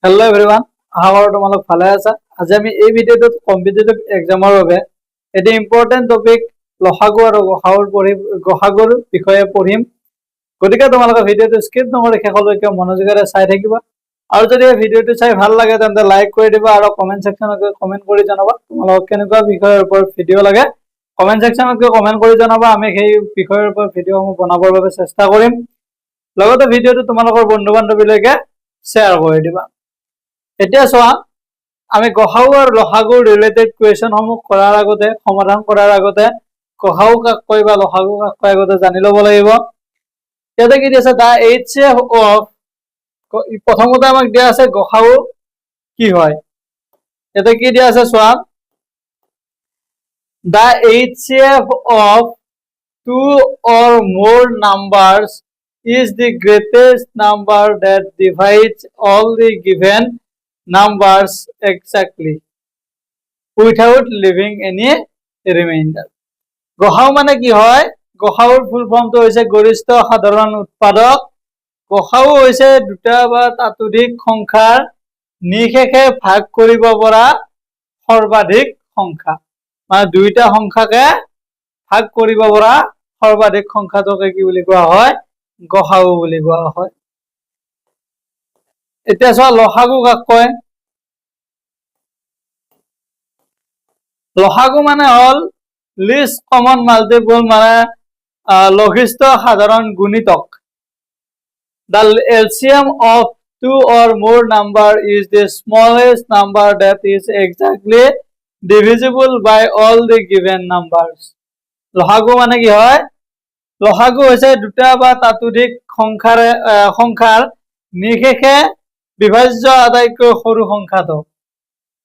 Hello everyone आहार তোমালোক ভালে আছা আজি আমি এই ভিডিওটোত কম্পিটিটিভ এক্সামৰ বাবে এটি ইম্পৰ্টেন্ট টপিক লহাগু আৰু গহাগুৰ বিষয়ে পঢ়িম গতিকে তোমালোকে ভিডিওটো স্কিপ নকৰি শেষলৈকে মনোযোগেৰে চাই থাকিবা আৰু যদি এই ভিডিওটো চাই ভাল লাগে তেন্তে লাইক কৰি দিবা আৰু কমেন্ট সেকশনত কমেন্ট কৰি জনাবা তোমালোকক কেনেকুৱা বিষয়ৰ ওপৰত ভিডিও লাগে কমেন্ট সেকশনত কমেন্ট কৰি জনাবা আমি সেই বিষয়ৰ ওপৰত ভিডিওসমূহ বনাবৰ বাবে চেষ্টা কৰিম লগতে ভিডিওটো তোমালোকৰ বন্ধু-বান্ধৱীলৈকে শ্বেয়াৰ কৰি দিবা এতিয়া চোৱা আমি গহাউ আৰু লহাগুৰ ৰিলেটেড কোৱেশ্চন সমূহ কৰাৰ আগতে সমাধান কৰাৰ আগতে গহাউ কাক কয় বা লহাগু কাক কয় আগতে জানি ল'ব লাগিব ইয়াতে কি দিছে দা এইচএফ অফ প্ৰথমতে আমাক দিয়া আছে গহাউ কি হয় ইয়াতে কি দিয়া আছে চোৱা the HF of two or more numbers is the greatest number that divides all the given numbers exactly without leaving any remainder গহাউ মানে কি হয় গহাউৰ ফুল ফৰ্মটো হৈছে গৰিষ্ঠ সাধাৰণ উৎপাদক গহাউ হৈছে দুটা বা তাতোধিক সংখ্যাৰ নিশেষে ভাগ কৰিব পৰা সৰ্বাধিক সংখ্যা মানে দুইটা সংখ্যাকে ভাগ কৰিব পৰা সৰ্বাধিক সংখ্যাটোকে কি বুলি কোৱা হয় গহাউ বুলি কোৱা হয় এতিয়া চোৱা লহাগু কাক কয় লহাগু মানে হল লিষ্ট কমন মাল্টিপল মানে লঘিষ্ঠ সাধাৰণ গুণিতক the LCM of two or more number is the smallest number that is exactly divisible by all the given numbers লহাগু মানে কি হয় লহাগু হৈছে দুটা বা তাতোধিক সংখ্যাৰ নিশেষে বিভাজ্য আটাইতকৈ সৰু সংখ্যাটো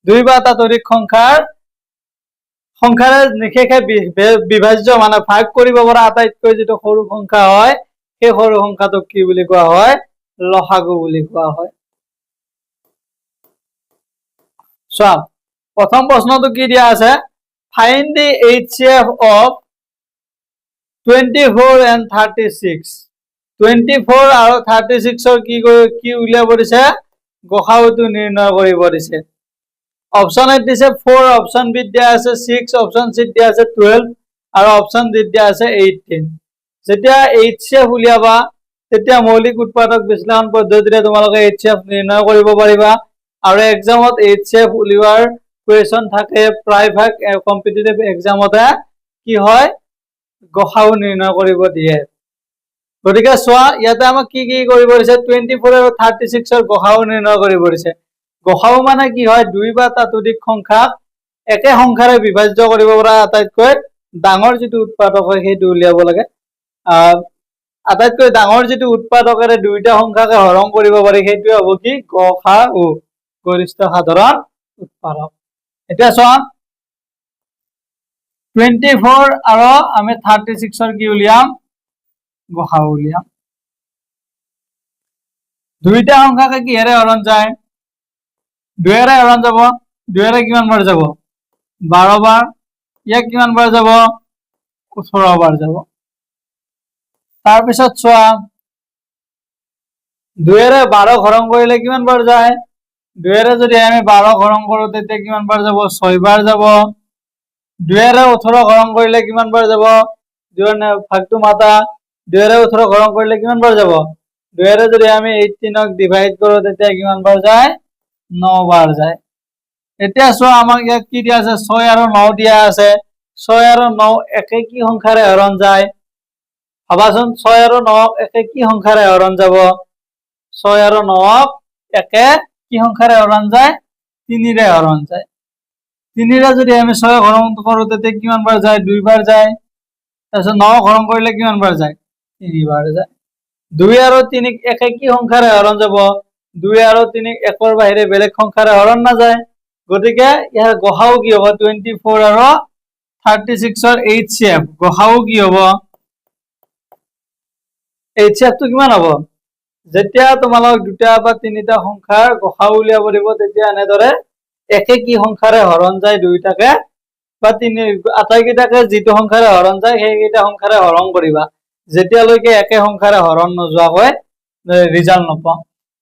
দুই বা তাতোধিক সংখ্যাৰ নিশেষে বিভাজ্য মানে ভাগ কৰিব পৰা আটাইতকৈ যেটো সৰু সংখ্যা হয় সেই সৰু সংখ্যাটোক কি বুলি কোৱা হয় লহাগু বুলি কোৱা হয় চোৱা প্ৰথম প্ৰশ্নটো কি দিয়া আছে find the HCF of 24 and 36 24 আৰু 36 ৰ কি উলিয়াব দিছে গহাউটো নিৰ্ণয় কৰিব দিছে অপচন এ দিছে 4 অপচন বি দিয়া আছে 6 অপচন সি দিয়া আছে 12 আৰু অপচন ডি দিয়া আছে 18 যেতিয়া HCF উলিয়াবা তেতিয়া মৌলিক উৎপাদক বিশ্লেষণ পদ্ধতিৰে তোমালোকে HCF নিৰ্ণয় কৰিব পাৰিবা আৰু এক্সামত HCF উলিওৱাৰ কোৱেশ্চন থাকে প্ৰায়ভাগ কম্পিটিটিভ এক্সামতে কি হয় গহাউ নিৰ্ণয় কৰিব দিয়ে গতিকে চোৱা ইয়াতে আমাক কি কৰিব দিছে 24 আৰু 36 ৰ গহাউ নিৰ্ণয় কৰিব দিছে গহাউ মানে কি হয় দুই বা তাতোধিক সংখ্যাক একে সংখ্যাৰে বিভাজ্য কৰিব পৰা আটাইতকৈ ডাঙৰ যেটো উৎপাদক হয় সেইটো উলিয়াব লাগে আটাইতকৈ ডাঙৰ যেটো উৎপাদকৰে দুইটা সংখ্যাকে হৰণ কৰিব পাৰি সেইটো হ'ব কি গহাউ গৰিষ্ঠ সাধাৰণ উৎপাদক এতিয়া চোৱা 24 আৰু আমি 36 ৰ কি উলিয়াম গহাউ উলিয়াম দুইটা সংখ্যাকে কিহেৰে হৰণ যায় 2 এৰে হৰণ যাব 2 এৰে কিমান বাৰ যাব 12 বাৰ ইয়াক কিমান বাৰ যাব 18 বাৰ যাব তাৰ পিছত চোৱা 2 এৰে 12 হৰণ কৰিলে কিমান বাৰ যায় 2 এৰে যদি আমি 12 হৰণ কৰো তেতিয়া কিমান বাৰ যাব 6 বাৰ যাব 2 এৰে 18 হৰণ কৰিলে কিমান বাৰ যাব 2 এৰে ভাগটো মাতা 2 এৰে 18 হৰণ কৰিলে কিমান বাৰ যাব 2 এৰে যদি আমি 18 ক ডিভাইড কৰো তেতিয়া কিমান বাৰ যায় 9 বাৰ যায় এতিয়া চোৱা আমাক ইয়াত কি দিয়া আছে 6 আৰু 9 দিয়া আছে 6 আৰু 9 একে কি সংখ্যাৰে হৰণ যায় ভাবাচোন 6 আৰু 9 একে কি সংখ্যাৰে হৰণ যাব 6 আৰু 9 একে কি সংখ্যাৰে হৰণ যায় 3 ৰে হৰণ যায় 3 ৰে যদি আমি 6 হৰণ কৰো তেতিয়া কিমান বাৰ যায় 2 বাৰ যায় তাৰপিছত 9 হৰণ কৰিলে কিমান বাৰ যায় 3 বাৰ যায় 2 আৰু 3 একে কি সংখ্যাৰে হৰণ যাব 2 আৰু 3 একৰ বাহিৰে বেলেগ সংখ্যাৰে হৰণ না যায় গতিকে ইয়াৰ গহাউ কি হ'ব 24 আৰু 36 ৰ HCF গহাউ কি হ'ব HCF টো কিমান হ'ব যেতিয়া তোমালোক দুটা বা তিনিটা সংখ্যাৰ গহাউ উলিয়াব দিব তেতিয়া এনেদৰে একে কি সংখ্যাৰে হৰণ যায় দুইটাকে বা তিনি আটাইকেইটাকে যেটো সংখ্যাৰে হৰণ যায় সেইকেইটা সংখ্যাৰে হৰণ কৰিবা যেতিয়ালৈকে একে সংখ্যাৰে হৰণ নোযোৱাকৈ ৰিজাল্ট নাপাওঁ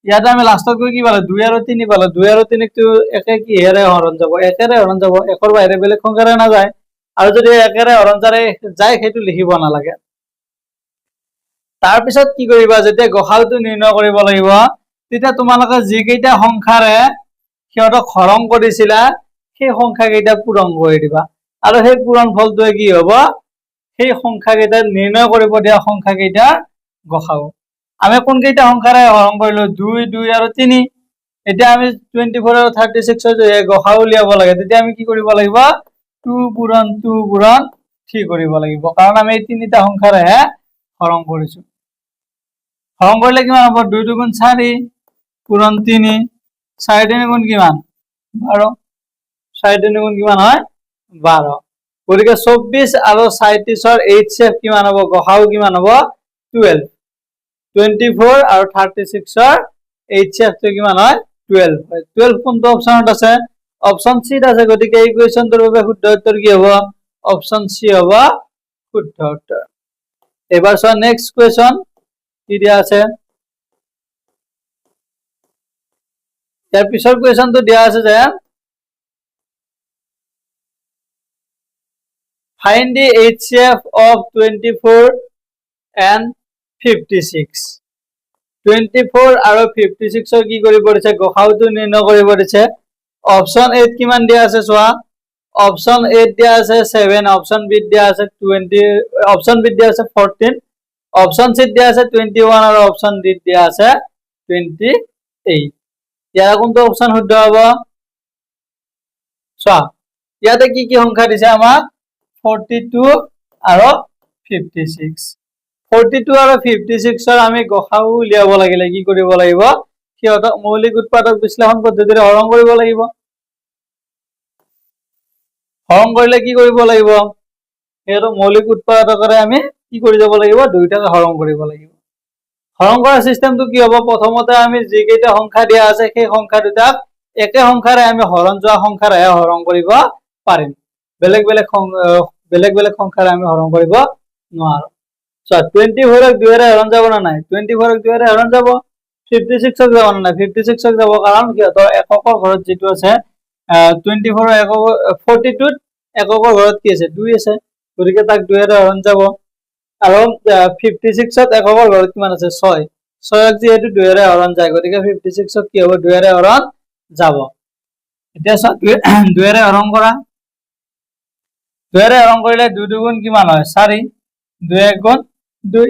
ইয়াতে আমি লাষ্টত গৈ কি পালো 2 আৰু 3 পালো 2 আৰু 3 টো একে কি হেৰে হৰণ যাব একেৰে হৰণ যাব একৰ বাহিৰে বেলেগ সংখ্যাৰে নাযায় আৰু যদি একেৰে হৰণ যায় সেইটো লিখিব নালাগে তাৰ পিছত কি কৰিবা যেতিয়া গসাউটো নিৰ্ণয় কৰিব লাগিব তেতিয়া তোমালোকে যি কেইটা সংখ্যাৰে সিহঁতক হৰণ কৰিছিলা সেই সংখ্যা কেইটা পূৰণ কৰি দিবা আৰু সেই পূৰণ ফলটোৱে কি হ'ব সেই সংখ্যা কেইটা নিৰ্ণয় কৰিব দিয়া সংখ্যা কেইটা গসাউ আমি কোন কেইটা সংখ্যাৰে হৰণ কৰিলো 2 2 আৰু 3 এতিয়া আমি 24 আৰু 36 ৰ গসাউ উলিয়াব লাগে তেতিয়া আমি কি কৰিব লাগিব 2 পূৰণ 3 কৰিব লাগিব কাৰণ আমি এই তিনিটা সংখ্যাৰে হৰণ কৰিছো হৰণ কৰিলে কিমান হ'ব 2 2 গুণ 4 পূৰণ 3 4 3 গুণ কিমান 12 4 3 গুণ কিমান হয় 12 গতিকে 24 আৰু 37 ৰ HCF কিমান হ'ব গসাউ কিমান হ'ব 12 24 আৰু 36 ৰ HCF টো কিমান হয় 12 হয় 12 কোনটো অপচনত আছে অপচন সি আছে গতিকে এই কোৱেশ্চনটোৰ বাবে শুদ্ধ উত্তৰ কি হ'ব অপচন সি হ'ব শুদ্ধ উত্তৰ এবাৰ চোৱা নেক্সট কোৱেশ্চন কি দিয়া আছে ইয়াৰ পিছৰ কোৱেশ্চনটো দিয়া আছে যে find the HCF of 24 and 56 24 আৰু 56 ৰ কি কৰিব দিছে গসাউটো নিৰ্ণয় কৰিব দিছে অপচন এ কিমান দিয়া আছে চোৱা অপচন এ দিয়া আছে 7 অপচন বি দিয়া আছে 20 অপচন বি দিয়া আছে 14 অপচন সি দিয়া আছে 21 আৰু অপচন ডি দিয়া আছে 28 ইয়াৰ কোনটো অপচন শুদ্ধ হ'ব চোৱা ইয়াতে কি কি সংখ্যা দিছে আমাক 42 আৰু 56 42 আৰু 56 ৰ আমি গসাউ উলিয়াব লাগিলে কি কৰিব লাগিব সিহঁতক মৌলিক উৎপাদক বিশ্লেষণ পদ্ধতিৰে হৰণ কৰিব লাগিব হৰণ কৰিলে কি কৰিব লাগিব সিহঁতক মৌলিক উৎপাদকৰে আমি কি কৰি যাব লাগিব দুইটাকে হৰণ কৰিব লাগিব হৰণ কৰা সিস্টেমটো কি হ'ব প্ৰথমতে আমি যি কেইটা সংখ্যা দিয়া আছে সেই সংখ্যা দুটাক একে সংখ্যাৰে আমি হৰণ যোৱা সংখ্যাৰে হৰণ কৰিব পাৰিম বেলেগ বেলেগ সংখ্যাৰে আমি হৰণ কৰিব নোৱাৰো So 24 ক 2 ৰে হৰণ যাব না নাই 24 ক 2 ৰে হৰণ যাব 56 ক যাব না নাই 56 ক যাব কাৰণ কিহতৰ এককৰ ঘৰত যেটো আছে 24 একক 42 এককৰ ঘৰত কি আছে 2 আছে গতিকে তাক 2 ৰে হৰণ যাব আৰু 56 ত এককৰ ঘৰত কিমান আছে 6 6 ক যেহেতু 2 ৰে হৰণ যায় গতিকে 56 ক কি হ'ব 2 ৰে হৰণ যাব এতিয়া 2 ৰে হৰণ কৰা 2 ৰে হৰণ কৰিলে 2 2 গুণ কিমান হয় 4 2 1 গুণ 2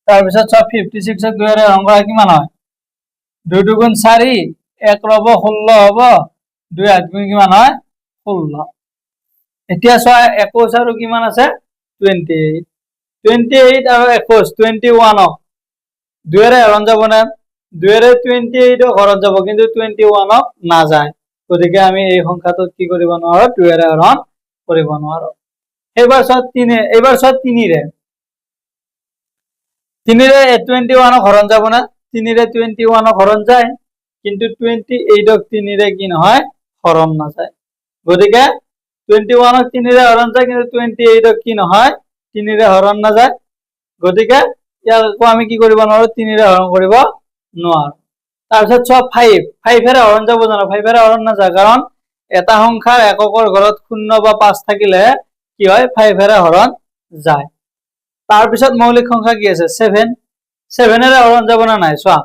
তাৰ পিছত 56 ক 2 ৰে হৰণ কৰা কিমান হয় 2 2 গুণ 4 1 ৰব 16 হ'ব 2 8 গুণ কিমান হয় 16 এতিয়া চোৱা 21 আৰু কিমান আছে 28 28 আৰু 21 21 ক 2 ৰে হৰণ যাব না 2 ৰে 28 ক হৰণ যাব কিন্তু 21 ক না যায় গতিকে আমি এই সংখ্যাটো কি কৰিব নোৱাৰো 2 ৰে হৰণ কৰিব নোৱাৰো এবাৰ চোৱা 3 ৰে 3 ৰে 21 ক হৰণ যাব না 3 ৰে 21 ক হৰণ যায় কিন্তু 28 ক 3 ৰে কি নহয় হৰণ না যায় গতিকে 21 ক 3 ৰে হৰণ যায় কিন্তু 28 ক কি নহয় 3 ৰে হৰণ না যায় গতিকে ইয়াকো আমি কি কৰিব নোৱাৰো 3 ৰে হৰণ কৰিব নোৱাৰো তাৰপিছত চোৱা 5 ৰে হৰণ যাব জানো 5 ৰে হৰণ না যায় কাৰণ এটা সংখ্যাৰ এককৰ ঘৰত 0 বা 5 থাকিলে কি হয় 5 ৰে হৰণ যায় তাৰ পিছত মৌলিক সংখ্যা কি আছে 7 ৰে হৰণ যাব না নাই চোৱা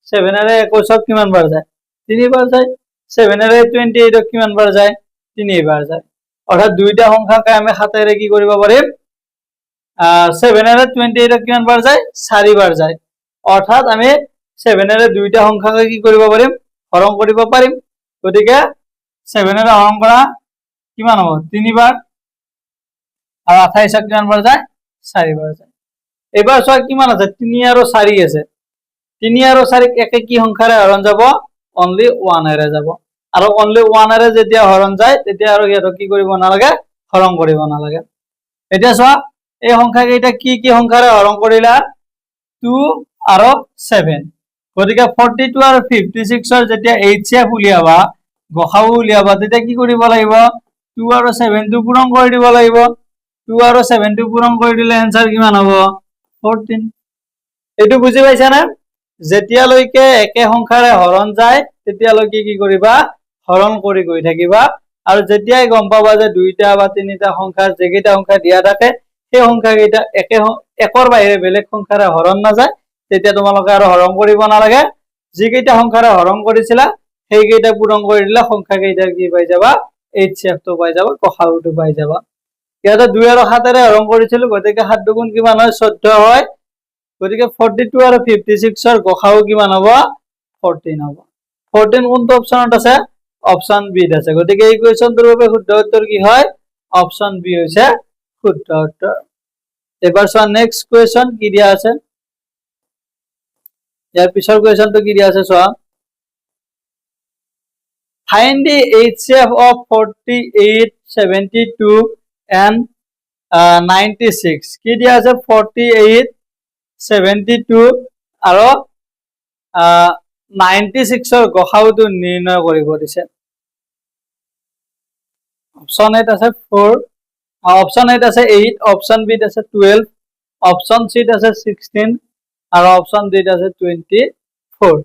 7 ৰে 21 ক কিমান বাৰ যায় 3 বাৰ যায় 7 ৰে 28 ক কিমান বাৰ যায় 3 বাৰ যায় অৰ্থাৎ দুইটা সংখ্যাকে আমি 7 ৰে কি কৰিব পাৰিম 7 ৰে 28 ক কিমান বাৰ যায় 4 বাৰ যায় অৰ্থাৎ আমি 7 ৰে দুইটা সংখ্যাকে কি কৰিব পাৰিম হৰণ কৰিব পাৰিম গতিকে 7 ৰে হৰণ কৰা কিমান হ'ব 3 বাৰ আৰু 28 ক কিমান বাৰ যায় 4 বাৰ যায় এবাৰ চোৱা কিমান আছে 3 আৰু 4 আছে 3 আৰু 4 একে কি সংখ্যাৰে হৰণ যাব অনলি 1 ৰে যাব আৰু অনলি 1 ৰে যেতিয়া হৰণ যায় তেতিয়া আৰু ইয়াত কি কৰিব নালাগে হৰণ কৰিব নালাগে এতিয়া চোৱা এই সংখ্যা কেইটা কি কি সংখ্যাৰে হৰণ কৰিলা 2 আৰু 7 গতিকে 42 আৰু 56 ৰ যেতিয়া HCF উলিয়াবা গসাউ উলিয়াবা তেতিয়া কি কৰিব লাগিব 2 আৰু 7 টো পূৰণ কৰি দিব লাগিব 2 আৰু 7 টো পূৰণ কৰি দিলে आंसर কিমান হ'ব 14 এটো বুজি পাইছা না যেতিয়ালৈকে একে সংখ্যাৰে হৰণ যায় তেতিয়ালৈকে কি কৰিবা হৰণ কৰি গৈ থাকিবা আৰু যেতিয়াই গম পাবা যে দুইটা বা তিনিটা সংখ্যা যেকেইটা সংখ্যা দিয়া থাকে সেই সংখ্যাকেইটা একৰ বাহিৰে বেলেগ সংখ্যাৰে হৰণ নাযায় তেতিয়া তোমালোকে আৰু হৰণ কৰিব নালাগে যিকেইটা সংখ্যাৰে হৰণ কৰিছিলা সেইকেইটা পূৰণ কৰি দিলে সংখ্যাকেইটাৰ কি পাই যাবা HCF টো পাই যাবা গসাগুটো পাই যাবা ইয়াতে 2 আৰু 7 ৰে হৰণ কৰিছিলো গতিকে 7 দুগুণ কিমান হয় 14 হয় গতিকে 42 আৰু 56 ৰ গসাগু কিমান হ'ব 14 হ'ব 14 কোনটো অপচনত আছে অপচন বি ত আছে গতিকে এই কোৱেশ্চনটোৰ বাবে শুদ্ধ উত্তৰ কি হয় অপচন বি হৈছে শুদ্ধ উত্তৰ এবাৰ চোৱা নেক্সট কোৱেশ্চন কি দিয়া আছে ইয়াৰ পিছৰ কোৱেশ্চনটো কি দিয়া আছে চোৱা find the HCF of 48 72 and 96 কি দিয়া আছে 48 72 আৰু 96 ৰ গসাগুটো নিৰ্ণয় কৰিব দিছে অপচন এ আছে 4 অপচন এ আছে 8 অপচন বি আছে 12 অপচন সি আছে 16 আৰু অপচন ডি আছে 24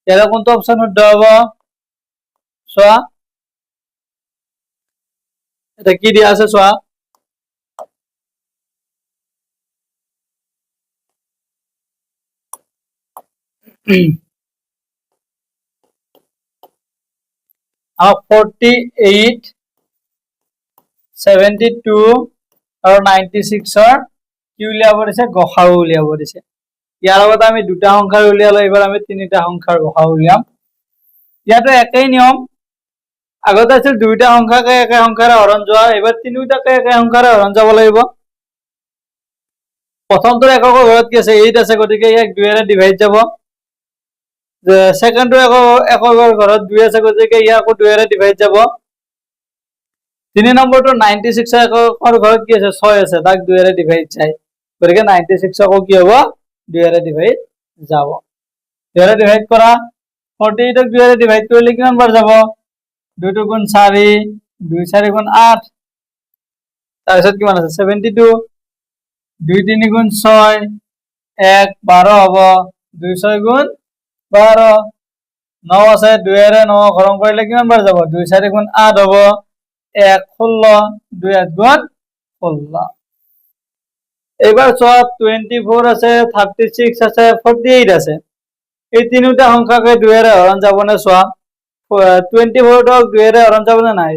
ইয়াৰ কোনটো অপচন শুদ্ধ হ'ব চোৱা এটা কি দিয়া আছে চোৱা আৰু 48 72 আৰু 96 ৰ কি উলিয়াব দিছে গসাগু উলিয়াব দিছে ইয়াৰ লগত আমি দুটা সংখ্যাৰ উলিয়ালো এবাৰ আমি তিনিটা সংখ্যাৰ গসাগু উলিয়াম ইয়াতো একেই নিয়ম আগতে আছিল দুইটা সংখ্যাকে একে সংখ্যাৰে হৰণ যোৱা এবাৰ তিনিটাকে একে সংখ্যাৰে হৰণ যাব লাগিব প্ৰথমটো এককৰ ঘৰত কি আছে 8 আছে গতিকে ইয়াক 2 ৰে ডিভাইড যাব সেকেন্ডটো একৰ ঘৰত 2 আছে গতিকে ইয়াকো 2 ৰে ডিভাইড যাব 3 নম্বৰটো 96 একৰ ঘৰত কি আছে 6 আছে তাক 2 ৰে ডিভাইড যায় গতিকে 96 আকৌ কি হ'ব 2 ৰে ডিভাইড যাব 2 ৰে ডিভাইড কৰা 48 ক 2 ৰে ডিভাইড কৰিলে কিমান বাৰ যাব 2 2 গুণ 4 2 4 গুণ 8 তাৰপিছত কিমান আছে 72 2 3 গুণ 6 1 12 হ'ব 2 6 গুণ 12 9 আছে 2 ৰে 9 হৰণ কৰিলে কিমান বাৰ যাব 2 4 গুণ 8 হ'ব 1 16 2 8 গুণ 16 এবাৰ চোৱা 24 আছে 36 আছে 48 আছে এই তিনিটা সংখ্যাকে 2 ৰে হৰণ যাবনে চোৱা 24 ক 2 ৰে হৰণ যাবনে নাই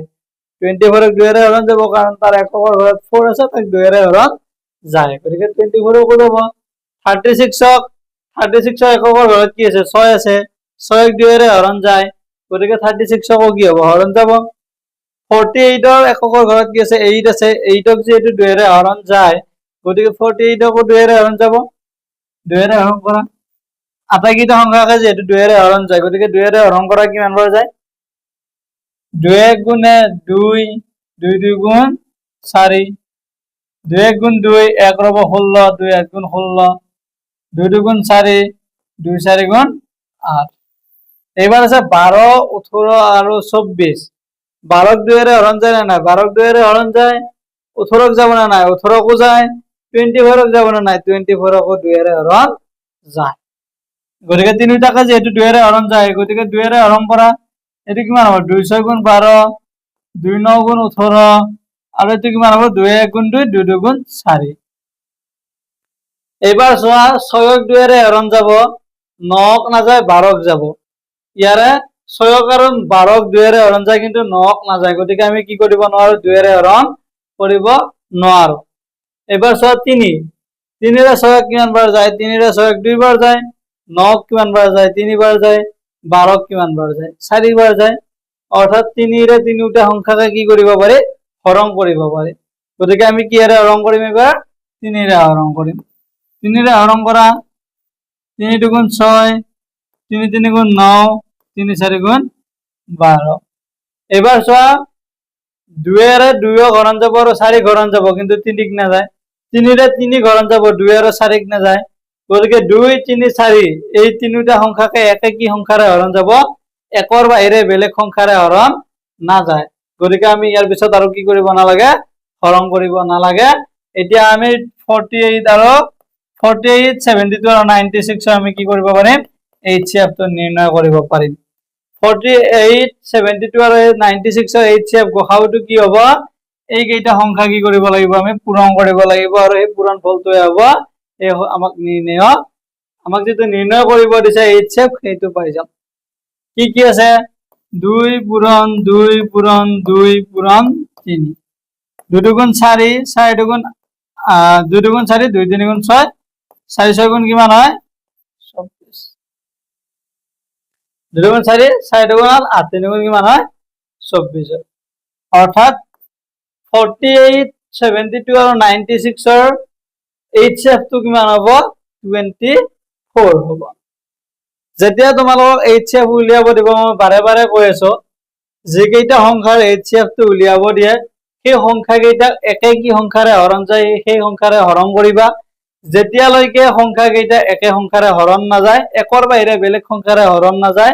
24 ক 2 ৰে হৰণ যাব কাৰণ তাৰ একৰ ঘৰত 4 আছে তাক 2 ৰে হৰণ যায় গতিকে 24 ক যাব 36 ক একৰ ঘৰত কি আছে 6 আছে 6 ক 2 ৰে হৰণ যায় গতিকে 36 ক কি হ'ব হৰণ যাব 48 ৰ একৰ ঘৰত কি আছে 8 আছে 8 ক যেহেতু 2 ৰে হৰণ যায় গতিকে 48 কো 2 ৰে হৰণ যাব 2 ৰে হৰণ কৰা আটাইকেইটা সংখ্যাকে যেহেতু 2 ৰে হৰণ যায় গতিকে 2 ৰে হৰণ কৰা কিমান বাৰ যায় 2 1 গুণে 2 2 2 গুণ 4 2 1 গুণ 2 1 ৰব 16 2 1 গুণ 16 2 2 গুণ 4 2 4 গুণ 8 এইবাৰ আছে 12 18 আৰু 24 12 ক 2 ৰে হৰণ যায় না নাই 12 ক 2 ৰে হৰণ যায় 18 ক যাব না নাই 18 কো যায় 24 ক যাব না নাই 24 কো 2 ৰে হৰণ যায় গতিকে তিনিটাকে যেহেতু 2 ৰে হৰণ যায় গতিকে 2 ৰে হৰণ কৰা এটো কিমান হ'ব 2 6 গুণ 12 2 9 গুণ 18 আৰু এটো কিমান হ'ব 2 1 গুণ 2 2 2 গুণ 4 এবাৰ চোৱা 6 ক 2 ৰে হৰণ যাব 9 ক নাযায় 12 ক যাব ইয়াৰে 6 ক আৰু 12 ক 2 ৰে হৰণ যায় কিন্তু 9 ক নাযায় গতিকে আমি কি কৰিব নোৱাৰো 2 ৰে হৰণ কৰিব নোৱাৰো এবাৰ চোৱা 3 ৰে 6 কিমান বাৰ যায় 3 ৰে 6 2 বাৰ যায় 9 কিমান বাৰ যায় 3 বাৰ যায় 12 কিমান বাৰ যায় 4 বাৰ যায় অৰ্থাৎ 3 ৰে তিনিটা সংখ্যাকে কি কৰিব পাৰি হৰণ কৰিব পাৰি গতিকে আমি কি ৰে হৰণ কৰিম এবাৰ 3 ৰে হৰণ কৰিম 3 ৰে হৰণ কৰা 3 2 গুণ 6 3 3 গুণ 9 3 4 গুণ 12 এবাৰ চোৱা 2 ৰে 2 হৰণ যাব আৰু 4 হৰণ যাব কিন্তু 3 ক নাযায় 3 ৰে 3 হৰণ যাব 2 আৰু 4 ক নাযায় গতিকে 2 3 4 এই তিনিটা সংখ্যাকে একে কি সংখ্যাৰে হৰণ যাব একৰ বাহিৰে বেলেগ সংখ্যাৰে হৰণ না যায় গতিকে আমি ইয়াৰ পিছত আৰু কি কৰিব নালাগে হৰণ কৰিব নালাগে এতিয়া আমি 48 আৰু 48 72 আৰু 96 আমি কি কৰিব পাৰিম HCF টো নিৰ্ণয় কৰিব পাৰিম 48 72 আৰু 96 ৰ HCF গসাউটো কি হ'ব এই কেইটা সংখ্যা কি কৰিব লাগিব আমি পূৰণ কৰিব লাগিব আৰু এই পূৰণ ফলটোৱে হ'ব এই আমাক যেটো নিৰ্ণয় কৰিব দিছে HCF সেইটো পাই যাম কি আছে 2 পূৰণ 2 পূৰণ 2 পূৰণ 3 2 দুগুণ 4 4 দুগুণ 2 দুগুণ 4 2 3 গুণ 6 4 6 গুণ কিমান হয় 24 2 দুগুণ 4 4 দুগুণ 8 3 গুণ কিমান হয় 24 অৰ্থাৎ 48 72 আৰু 96 ৰ HCF টো কিমান হ'ব 24 হ'ব যেতিয়া তোমালোকক HCF উলিয়াব দিব মই বাৰে বাৰে কৈ আছো যে কেইটা সংখ্যাৰ HCF টো উলিয়াব দিয়ে সেই সংখ্যা কেইটা একে কি সংখ্যাৰে হৰণ যায় সেই সংখ্যাৰে হৰণ কৰিবা যেতিয়ালৈকে সংখ্যা কেইটা একে সংখ্যাৰে হৰণ নাযায় একৰ বাহিৰে বেলেগ সংখ্যাৰে হৰণ নাযায়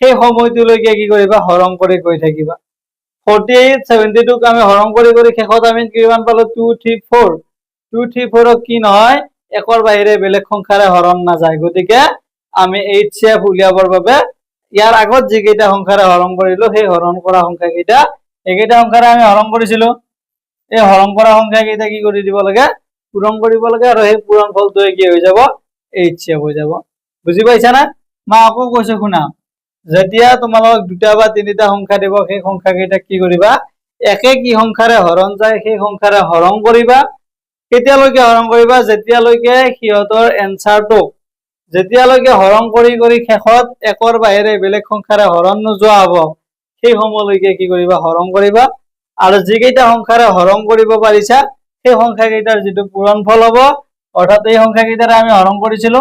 সেই সময়টোলৈকে কি কৰিবা হৰণ কৰি গৈ থাকিবা 48 72 ক আমি হৰণ কৰি শেষত আমি কিমান পালো 234 234 কি নহয় একৰ বাহিৰে বেলেগ সংখ্যাৰে হৰণ নাযায় গতিকে আমি HCF উলিয়াবৰ বাবে ইয়াৰ আগত যে কেইটা সংখ্যাৰে হৰণ কৰিলো সেই হৰণ কৰা সংখ্যা কেইটা একেটা সংখ্যাৰে আমি হৰণ কৰিছিলো এই হৰণ কৰা সংখ্যা কেইটা কি কৰি দিব লাগে পূৰণ কৰিব লাগে আৰু সেই পূৰণ ফলটোৱে কি হৈ যাব HCF হৈ যাব বুজি পাইছা না মই আকৌ কৈছো শুনা যেতিয়া তোমালোক দুটা বা তিনিটা সংখ্যা দিব সেই সংখ্যা কেইটা কি কৰিবা একে কি সংখ্যাৰে হৰণ যায় সেই সংখ্যাৰে হৰণ কৰিবা কেতিয়ালৈকে হৰণ কৰিবা যেতিয়ালৈকে সিহঁতৰ এনসাৰটো যেতিয়ালৈকে হৰণ কৰি শেষত একৰ বাহিৰে বেলেগ সংখ্যাৰে হৰণ নোযোৱা হ'ব সেই সময়লৈকে কি কৰিবা হৰণ কৰিবা আৰু যি কেইটা সংখ্যাৰে হৰণ কৰিব পাৰিছা সেই সংখ্যা কেইটাৰ যেটো পূৰণ ফল হ'ব অৰ্থাৎ এই সংখ্যা কেইটাৰে আমি হৰণ কৰিছিলো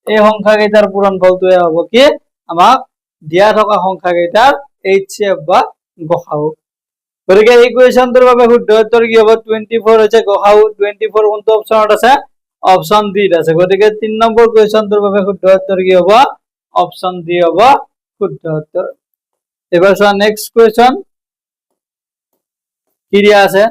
এই সংখ্যা কেইটাৰ পূৰণ ফলটোৱে হ'ব কি আমাক দিয়া থকা সংখ্যা কেইটাৰ HCF বা গসাউ গতিকে এই কোৱেশ্চনটোৰ বাবে শুদ্ধ উত্তৰ কি হ'ব 24 হৈছে গসাউ 24 কোনটো অপচনত আছে অপচন ডি আছে গতিকে 3 নম্বৰ কোৱেশ্চনটোৰ বাবে শুদ্ধ উত্তৰ কি হ'ব অপচন ডি হ'ব শুদ্ধ উত্তৰ এবাৰ চোৱা নেক্সট কোৱেশ্চন কি দিয়া আছে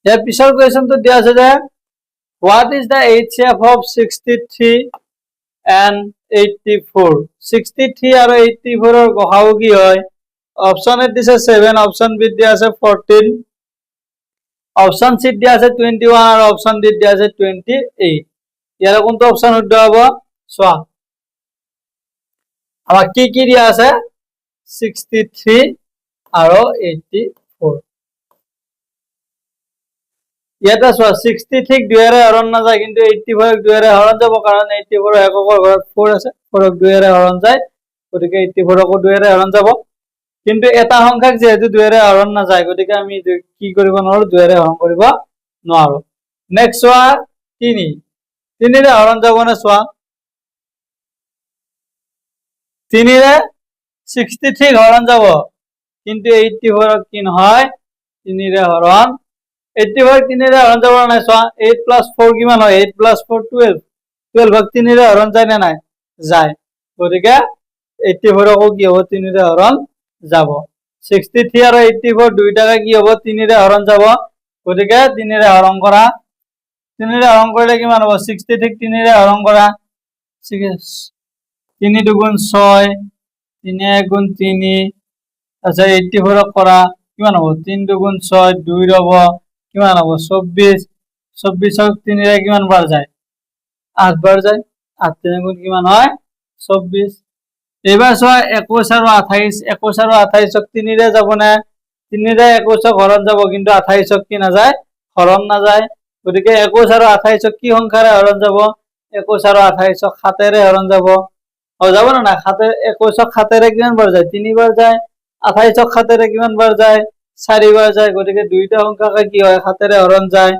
ইয়াৰ পিছৰ কোৱেশ্চনটো দিয়া আছে যে what is the HCF of 63 and 84 63 আৰু 84 ৰ গসাউ কি হয় অপচন এ দিছে 7 অপচন বি দিয়া আছে 14 অপচন সি দিয়া আছে 21 আৰু অপচন ডি দিয়া আছে 28 ইয়াৰ কোনটো অপচন শুদ্ধ হ'ব চোৱা আমাৰ কি দিয়া আছে 63 আৰু 84 ইয়াতে চোৱা 63 দুইৰে হৰণ নাযায় কিন্তু 85 দুইৰে হৰণ যাব কাৰণ 84 এককৰ ঘৰত 4 আছে 4 দুইৰে হৰণ যায় গতিকে 84 কো দুইৰে হৰণ যাব কিন্তু এটা সংখ্যাক যেহেতু দুইৰে হৰণ নাযায় গতিকে আমি কি কৰিব নোৱাৰো দুইৰে হৰণ কৰিব নোৱাৰো নেক্সট চোৱা 3 ৰে হৰণ যাব না চোৱা 3 ৰে 63 হৰণ যাব কিন্তু 84 কি নহয় 3 ৰে হৰণ 85 3 ৰে হৰণ যাব না চোৱা 8 + 4 কিমান হয় 8 + 4 12 12 3 ৰে হৰণ যায় না নাই যায় গতিকে 84 কো কি হ'ব 3 ৰে হৰণ যাব 63 আৰু 84 দুইটাকে কি হ'ব 3 ৰে হৰণ যাব গতিকে 3 ৰে হৰণ কৰা 3 ৰে হৰণ কৰিলে কিমান হ'ব 63 3 ৰে হৰণ কৰা 3 দুগুণ 6 3 গুণ 3 আচ্ছা 84 কৰা কিমান হ'ব 3 দুগুণ 6 2 ৰব কিমান হ'ব 24 24 3 ৰে কিমান বাৰ যায় 8 বাৰ যায় 8 3 গুণ কিমান হয় 24 এবাৰ চোৱা 21 আৰু 28 21 আৰু 28 3 ৰে যাব না 3 ৰে 21 হৰণ যাব কিন্তু 28 কি নাযায় হৰণ নাযায় গতিকে 21 আৰু 28 কি সংখ্যাৰে হৰণ যাব 21 আৰু 28 7 ৰে হৰণ যাব যাব না না 7 21 7 ৰে কিমান বাৰ যায় 3 বাৰ যায় 28 7 ৰে কিমান বাৰ যায় 4 বাৰ যায় গতিকে দুইটা সংখ্যাকে কি হয় 7 ৰে হৰণ যায়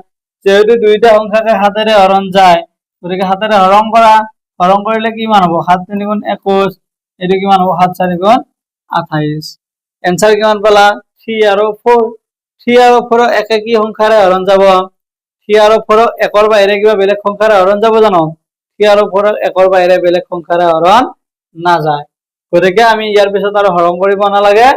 যেহেতু দুইটা সংখ্যাকে 7 ৰে হৰণ যায় গতিকে 7 ৰে হৰণ কৰা হৰণ কৰিলে কিমান হ'ব 7 3 গুণ 21 এটো কিমান হ'ব 7 4 গুণ 28 आंसर কিমান পালা 3 আৰু 4 3 আৰু 4 একে কি সংখ্যাৰে হৰণ যাব 3 আৰু 4 একৰ বাহিৰে কিবা বেলেগ সংখ্যাৰে হৰণ যাব জানো 3 আৰু 4 একৰ বাহিৰে বেলেগ সংখ্যাৰে হৰণ না যায় গতিকে আমি ইয়াৰ পিছত আৰু হৰণ কৰিব নালাগে